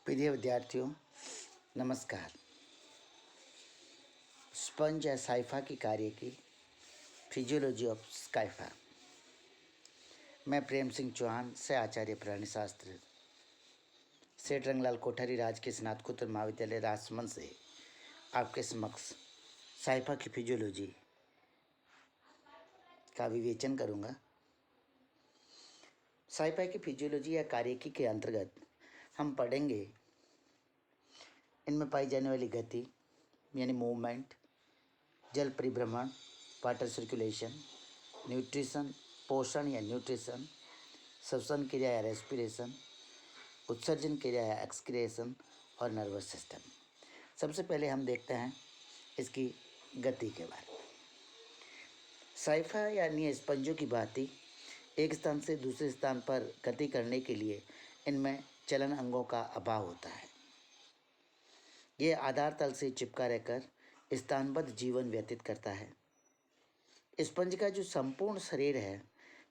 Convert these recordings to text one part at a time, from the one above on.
प्रिय विद्यार्थियों, नमस्कार। स्पंज या साइफा की कार्य की फिजियोलॉजी ऑफ स्काइफा। मैं प्रेम सिंह चौहान से आचार्य प्राणी शास्त्र सेठ रंगलाल कोठारी राजकीय स्नातकोत्तर महाविद्यालय राजसमंद से आपके समक्ष साइफा की फिजियोलॉजी का विवेचन करूंगा। साइफा की फिजियोलॉजी या कार्यकी के अंतर्गत हम पढ़ेंगे इनमें पाई जाने वाली गति यानी मूवमेंट, जल परिभ्रमण, वाटर सर्कुलेशन, न्यूट्रिशन, पोषण या न्यूट्रिशन, श्वसन क्रिया या रेस्पिरेशन, उत्सर्जन क्रिया या एक्सक्रिएशन और नर्वस सिस्टम। सबसे पहले हम देखते हैं इसकी गति के बारे में। साइफा यानी स्पंजों की भांति एक स्थान से दूसरे स्थान पर गति करने के लिए इनमें चलन अंगों का अभाव होता है। ये आधार तल से चिपका रहकर स्थानबद्ध जीवन व्यतीत करता है। स्पंज का जो संपूर्ण शरीर है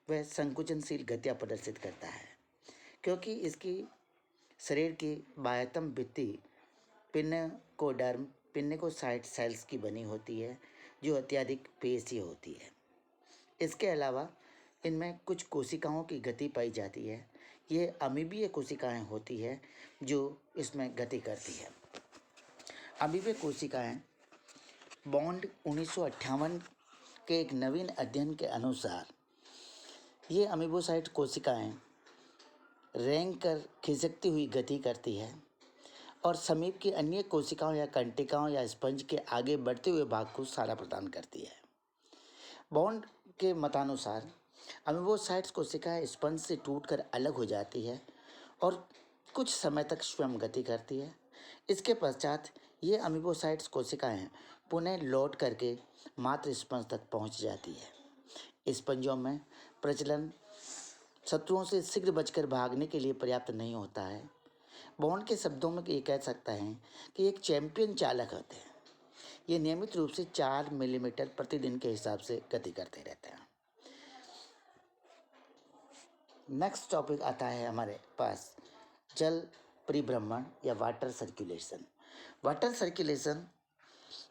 वह संकुचनशील गतियाँ प्रदर्शित करता है, क्योंकि इसकी शरीर की बाह्यतम भित्ति पिन्नेकोसाइट सेल्स की बनी होती है, जो अत्यधिक पेशीय होती है। इसके अलावा इनमें कुछ कोशिकाओं की गति पाई जाती है। ये अमीबीय कोशिकाएं होती है जो इसमें गति करती है। अमीबीय कोशिकाएं बॉन्ड 1958 के एक नवीन अध्ययन के अनुसार ये अमीबोसाइट कोशिकाएं रेंग कर खिसकती हुई गति करती है और समीप की अन्य कोशिकाओं या कंटिकाओं या स्पंज के आगे बढ़ते हुए भाग को सहारा प्रदान करती है। बॉन्ड के मतानुसार अमीबोसाइट्स कोशिकाएं स्पंज से टूटकर अलग हो जाती है और कुछ समय तक स्वयं गति करती है। इसके पश्चात ये अमीबोसाइट्स कोशिकाएं पुनः लौट करके मात्र स्पंज तक पहुंच जाती है। स्पंजों में प्रचलन शत्रुओं से शीघ्र बचकर भागने के लिए पर्याप्त नहीं होता है। बॉन्ड के शब्दों में ये कह सकता है कि एक चैंपियन चालक होते हैं। ये नियमित रूप से 4 मिलीमीटर प्रतिदिन के हिसाब से गति करते रहते हैं। नेक्स्ट टॉपिक आता है हमारे पास जल परिभ्रमण या वाटर सर्कुलेशन। वाटर सर्कुलेशन,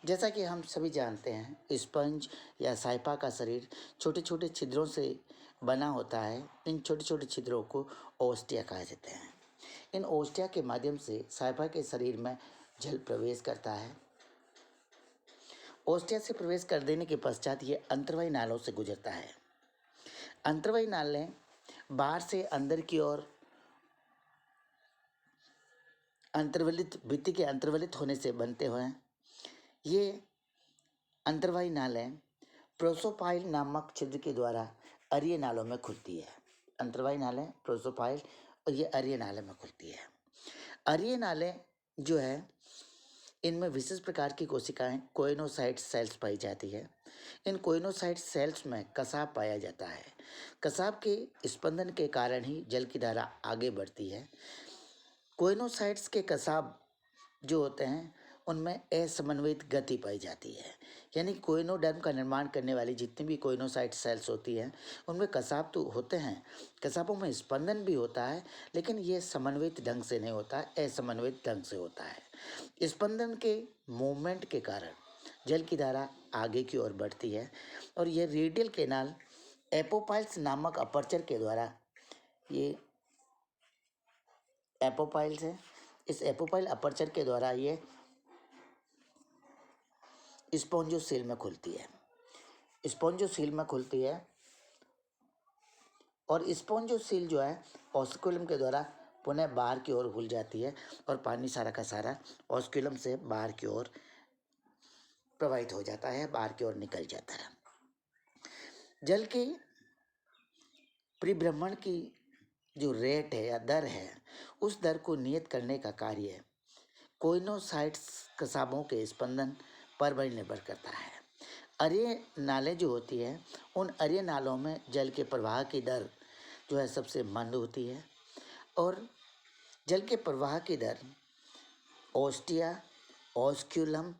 जैसा कि हम सभी जानते हैं, स्पंज या साइफा का शरीर छोटे छोटे छिद्रों से बना होता है। इन छोटे छोटे छिद्रों को ओस्टिया कहा जाता है। इन ओस्टिया के माध्यम से साइफा के शरीर में जल प्रवेश करता है। ओस्टिया से प्रवेश कर देने के पश्चात ये अंतर्वाही नालों से गुजरता है। अंतर्वाही नाले बाहर से अंदर की ओर अंतर्वलित भित्ति के अंतर्वलित होने से बनते हुए ये अंतर्वाही नालें प्रोसोपाइल नामक छिद्र के द्वारा अरीय नालों में खुलती है। अंतर्वाही नालें प्रोसोपाइल और ये अरीय नाले में खुलती है। अरीय नालें जो है इनमें विशेष प्रकार की कोशिकाएं कोइनोसाइट सेल्स पाई जाती है। इन कोइनोसाइट सेल्स में कसाब पाया जाता है। कसाब के स्पंदन के कारण ही जल की धारा आगे बढ़ती है। कोइनोसाइट्स के कसाब जो होते हैं उनमें असमन्वित गति पाई जाती है, यानी कोइनोडर्म का निर्माण करने वाली जितनी भी कोइनोसाइट सेल्स होती हैं उनमें कसाब तो होते हैं। कसाबों में स्पंदन भी होता है, लेकिन ये समन्वित ढंग से नहीं होता है, असमन्वित ढंग से होता है। स्पंदन के मूवमेंट के कारण जल की धारा आगे की ओर बढ़ती है और यह रेडियल कैनाल एपोपाइल्स नामक अपर्चर के द्वारा, ये एपोपाइल्स है, इस एपोपाइल अपर्चर के द्वारा ये स्पॉन्जोसील में खुलती है। स्पॉन्जोसील में खुलती है और स्पॉन्जोसील जो है ऑस्कुलम के द्वारा पुनः बाहर की ओर खुल जाती है और पानी सारा का सारा ऑस्कुलम से बाहर की ओर प्रवाहित हो जाता है, बाहर की ओर निकल जाता है। जल के परिभ्रमण की जो रेट है या दर है, उस दर को नियत करने का कार्य कोइनोसाइट्स कसाबों के स्पंदन पर निर्भर करता है। अरीय नालें जो होती है उन अरीय नालों में जल के प्रवाह की दर जो है सबसे मंद होती है और जल के प्रवाह की दर ओस्टिया, ऑस्क्यूलम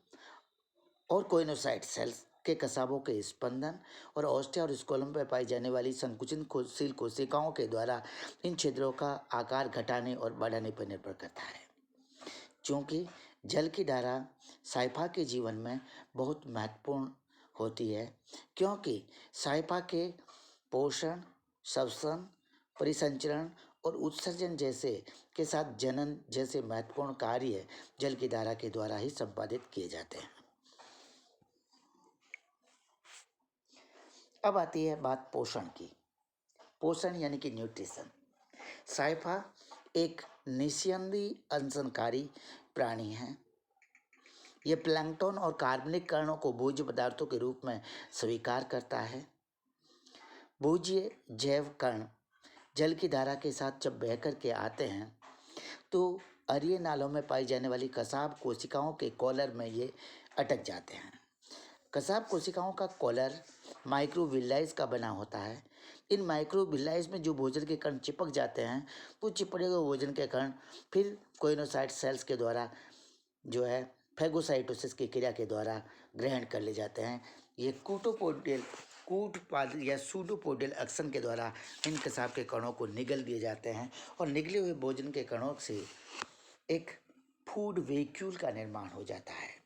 और कोइनोसाइट सेल्स के कसाबों के स्पंदन और ओस्टिया और स्कोलम पर पाई जाने वाली संकुचनशील कोशिकाओं के द्वारा इन छिद्रों का आकार घटाने और बढ़ाने पर निर्भर करता है। चूँकि जल की धारा साइफा के जीवन में बहुत महत्वपूर्ण होती है, क्योंकि साइफा के पोषण, श्वसन, परिसंचरण और उत्सर्जन जैसे के साथ जनन जैसे महत्वपूर्ण कार्य जल की धारा के द्वारा ही संपादित किए जाते हैं। अब आती है बात पोषण की। पोषण यानी कि न्यूट्रिशन। साइफा एक निस्यंदी अनशनकारी प्राणी है। यह प्लैंकटन और कार्बनिक कणों को भोज्य पदार्थों के रूप में स्वीकार करता है। भोज्य जैव कण जल की धारा के साथ जब बह कर के आते हैं तो अरीय नालों में पाई जाने वाली कसाब कोशिकाओं के कॉलर में ये अटक जाते हैं। कसाब कोशिकाओं का कॉलर माइक्रोविल्लाइज का बना होता है। इन माइक्रोविल्लाइज में जो भोजन के कण चिपक जाते हैं वो चिपके हुए भोजन के कण फिर कोइनोसाइट सेल्स के द्वारा जो है फैगोसाइटोसिस की क्रिया के द्वारा ग्रहण कर ले जाते हैं। ये कूटपाद या सूडोपोडियल एक्शन के द्वारा इन कसाब के कणों को निगल दिए जाते हैं और निगले हुए भोजन के कणों से एक फूड वेक्यूल का निर्माण हो जाता है।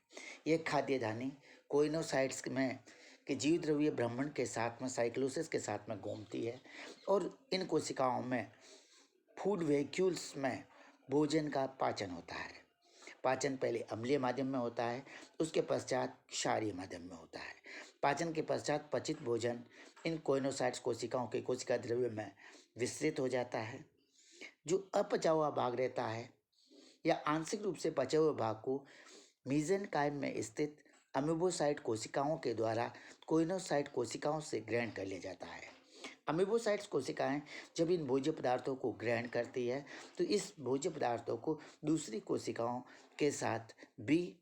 यह खाद्य धानी कोइनोसाइट्स में कि जीव द्रव्य ब्रह्मण के साथ में साइक्लोसिस के साथ में घूमती है और इन कोशिकाओं में फूड वेक्यूल्स में भोजन का पाचन होता है। पाचन पहले अम्लीय माध्यम में होता है, उसके पश्चात क्षारीय माध्यम में होता है। पाचन के पश्चात पचित भोजन इन कोइनोसाइट्स कोशिकाओं के कोशिका द्रव्य में विस्तृत हो जाता है। जो अपचा हुआ भाग रहता है या आंशिक रूप से पचे हुए भाग को मीसेनकाइम में स्थित अमीबोसाइट कोशिकाओं के द्वारा कोइनोसाइट कोशिकाओं से ग्रहण कर लिया जाता है। अमीबोसाइट्स कोशिकाएं जब इन भोज्य पदार्थों को ग्रहण करती है तो इस भोज्य पदार्थों को दूसरी कोशिकाओं के साथ भी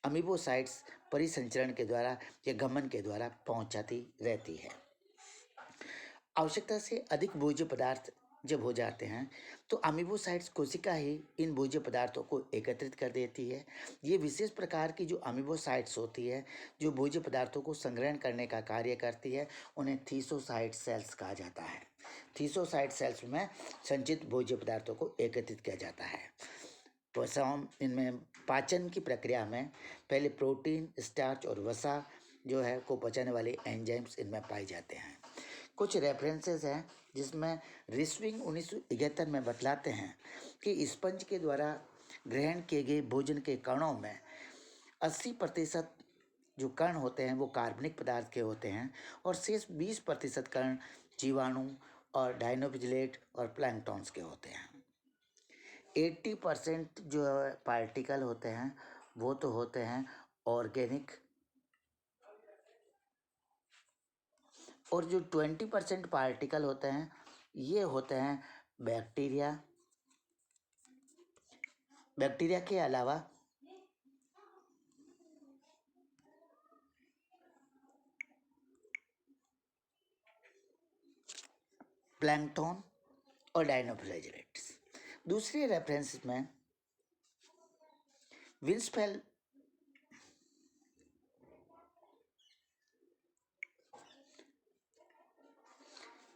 अमीबोसाइट्स परिसंचरण के द्वारा या गमन के द्वारा पहुंचाती रहती है। आवश्यकता से अधिक भोज्य पदार्थ जब हो जाते हैं तो अमीबोसाइट्स कोशिका ही इन भोज्य पदार्थों को एकत्रित कर देती है। ये विशेष प्रकार की जो अमीबोसाइट्स होती है जो भोज्य पदार्थों को संग्रहण करने का कार्य करती है उन्हें थीसोसाइट सेल्स कहा जाता है। थीसोसाइट सेल्स में संचित भोज्य पदार्थों को एकत्रित किया जाता है। इनमें पाचन की प्रक्रिया में पहले प्रोटीन, स्टार्च और वसा जो है को पचाने वाले एंजाइम्स इनमें पाए जाते हैं। कुछ रेफरेंसेस हैं जिसमें रिस्विंग 1971 में बतलाते हैं कि स्पंज के द्वारा ग्रहण किए गए भोजन के कणों में 80% जो कण होते हैं वो कार्बनिक पदार्थ के होते हैं और शेष 20% कण जीवाणु और डायनोविजिलेट और प्लैंक्टॉन्स के होते हैं। 80% जो पार्टिकल होते हैं वो तो होते हैं ऑर्गेनिक और जो 20% पार्टिकल होते हैं ये होते हैं बैक्टीरिया। बैक्टीरिया के अलावा प्लैंक्टन और डायनोफ्लैजेलेट्स। दूसरे रेफरेंस में विंसफेल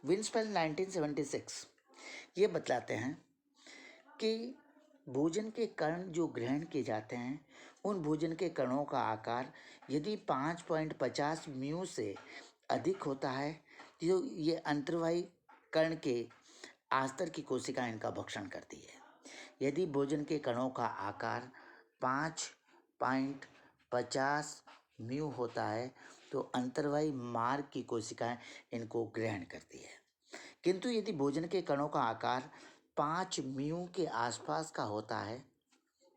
1976 ये बतलाते हैं कि भोजन के कण जो ग्रहण किए जाते हैं उन भोजन के कणों का आकार यदि 5.50 म्यू से अधिक होता है तो ये अंतर्वाही कण के आस्तर की कोशिका इनका भक्षण करती है। यदि भोजन के कणों का आकार 5.50 म्यू होता है तो अंतर्वाही मार्ग की कोशिकाएं इनको ग्रहण करती है। किंतु यदि भोजन के कणों का आकार 5 म्यू के आसपास का होता है,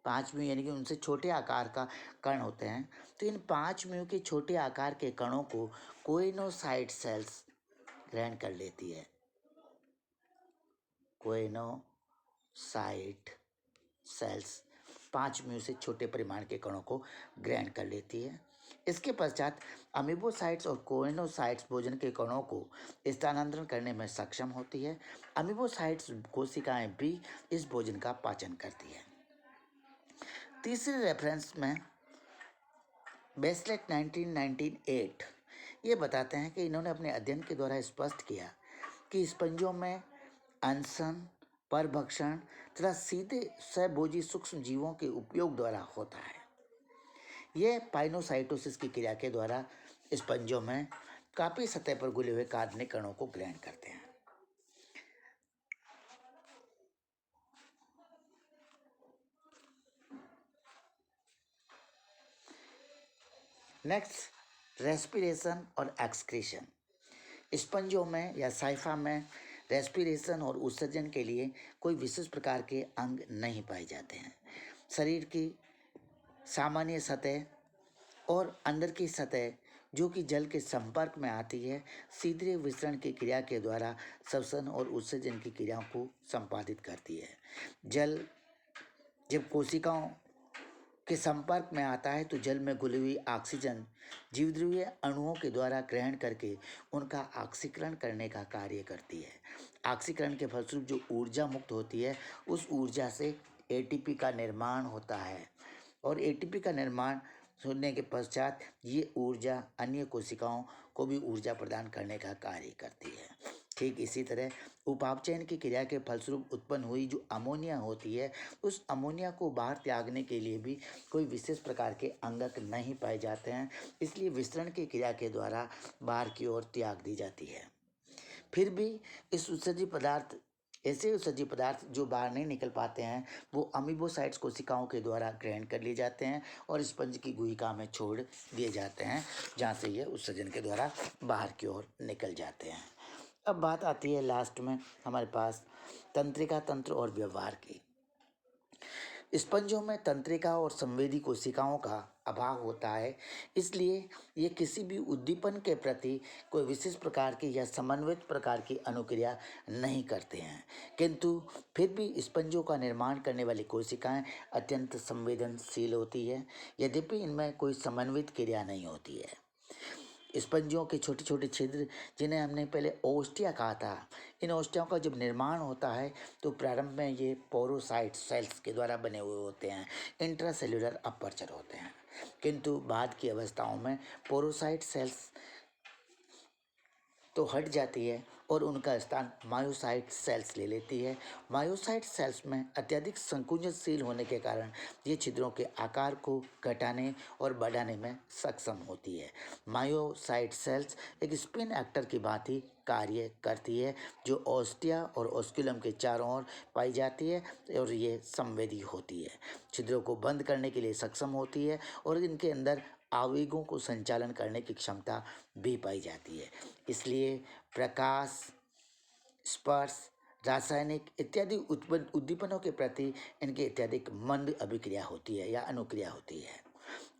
5 म्यू यानी कि उनसे छोटे आकार का कण होते हैं, तो इन 5 म्यू के छोटे आकार के कणों को कोइनोसाइट सेल्स ग्रहण कर लेती है। कोइनोसाइट सेल्स 5 म्यू से छोटे परिमाण के कणों को ग्रहण कर लेती है। इसके पश्चात अमीबोसाइट्स और कोइनोसाइट्स भोजन के कणों को स्थानांतरण करने में सक्षम होती है। अमीबोसाइट्स कोशिकाएं भी इस भोजन का पाचन करती है। तीसरे रेफरेंस में बेस्लेट 1998 ये बताते हैं कि इन्होंने अपने अध्ययन के द्वारा स्पष्ट किया कि स्पंजों में अनसन परभक्षण तथा सीधे सहभोजी सूक्ष्म जीवों के उपयोग द्वारा होता है। यह पाइनोसाइटोसिस की क्रिया के द्वारा स्पंजों में काफी सतह पर घुले हुए कार्बनिक कणों को ग्रहण करते हैं। नेक्स्ट, रेस्पिरेशन और एक्सक्रीशन। स्पंजों में या साइफा में रेस्पिरेशन और उत्सर्जन के लिए कोई विशेष प्रकार के अंग नहीं पाए जाते हैं। शरीर की सामान्य सतह और अंदर की सतह जो कि जल के संपर्क में आती है, सीधे विसरण की क्रिया के द्वारा श्वसन और उत्सर्जन की क्रियाओं को संपादित करती है। जल जब कोशिकाओं के संपर्क में आता है तो जल में घुली हुई ऑक्सीजन जीवध्रुवीय अणुओं के द्वारा ग्रहण करके उनका ऑक्सीकरण करने का कार्य करती है। ऑक्सीकरण के फलस्वरूप जो ऊर्जा मुक्त होती है, उस ऊर्जा से एटीपी का निर्माण होता है और एटीपी का निर्माण होने के पश्चात ये ऊर्जा अन्य कोशिकाओं को भी ऊर्जा प्रदान करने का कार्य करती है। ठीक इसी तरह उपापचयन की क्रिया के फलस्वरूप उत्पन्न हुई जो अमोनिया होती है, उस अमोनिया को बाहर त्यागने के लिए भी कोई विशेष प्रकार के अंगक नहीं पाए जाते हैं, इसलिए विसरण की क्रिया के द्वारा बाहर की ओर त्याग दी जाती है। फिर भी इस उत्सर्जी पदार्थ ऐसे उत्सर्जी पदार्थ जो बाहर नहीं निकल पाते हैं, वो अमीबोसाइट्स कोशिकाओं के द्वारा ग्रहण कर लिए जाते हैं और स्पंज की गुहिका में छोड़ दिए जाते हैं, जहाँ से ये उत्सर्जन के द्वारा बाहर की ओर निकल जाते हैं। अब बात आती है लास्ट में हमारे पास तंत्रिका तंत्र और व्यवहार की। स्पंजों में तंत्रिका और संवेदी कोशिकाओं का अभाव होता है, इसलिए ये किसी भी उद्दीपन के प्रति कोई विशेष प्रकार की या समन्वित प्रकार की अनुक्रिया नहीं करते हैं, किंतु फिर भी स्पंजों का निर्माण करने वाली कोशिकाएं अत्यंत संवेदनशील होती है, यद्यपि इनमें कोई समन्वित क्रिया नहीं होती है। स्पंजियों के छोटे छोटे छिद्र जिन्हें हमने पहले ओस्टिया कहा था, इन ओस्टियाओं का जब निर्माण होता है तो प्रारंभ में ये पोरोसाइट सेल्स के द्वारा बने हुए होते हैं, इंट्रासेल्युलर अपर्चर होते हैं, किंतु बाद की अवस्थाओं में पोरोसाइट सेल्स तो हट जाती है और उनका स्थान मायोसाइट सेल्स ले लेती है। मायोसाइट सेल्स में अत्यधिक संकुचनशील होने के कारण ये छिद्रों के आकार को घटाने और बढ़ाने में सक्षम होती है। मायोसाइट सेल्स एक स्पिन एक्टर की भांति कार्य करती है जो ओस्टिया और ओस्कुलम के चारों ओर पाई जाती है और ये संवेदी होती है, छिद्रों को बंद करने के लिए सक्षम होती है और इनके अंदर आवेगों को संचालन करने की क्षमता भी पाई जाती है। इसलिए प्रकाश, स्पर्श, रासायनिक इत्यादि उद्दीपनों के प्रति इनकी अत्यधिक मंद अभिक्रिया होती है या अनुक्रिया होती है।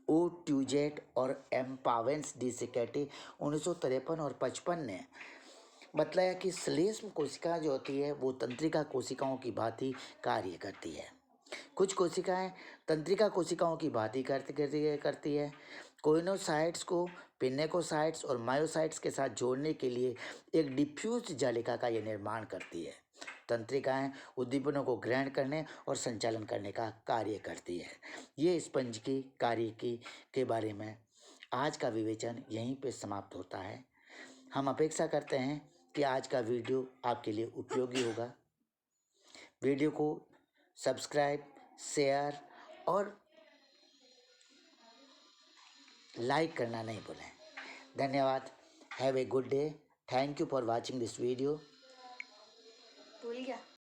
ओ ट्यूजेट और एम पावेंस डी सिकेटी 1953 और 55 ने बतलाया कि श्लेष्म कोशिका जो होती है वो तंत्रिका कोशिकाओं की भांति कार्य करती है। कुछ कोशिकाएं तंत्रिका कोशिकाओं की भांति करती है। कोइनोसाइट्स को पिनेकोसाइट्स और मायोसाइट्स के साथ जोड़ने के लिए एक डिफ्यूज जालिका का यह निर्माण करती है। तंत्रिकाएं उद्दीपनों को ग्रहण करने और संचालन करने का कार्य करती है। ये स्पंज की कार्य के बारे में आज का विवेचन यहीं पे समाप्त होता है। हम अपेक्षा करते हैं कि आज का वीडियो आपके लिए उपयोगी होगा। वीडियो को सब्सक्राइब, शेयर और लाइक करना नहीं भूलें। धन्यवाद। Have a good day. Thank you for watching this video.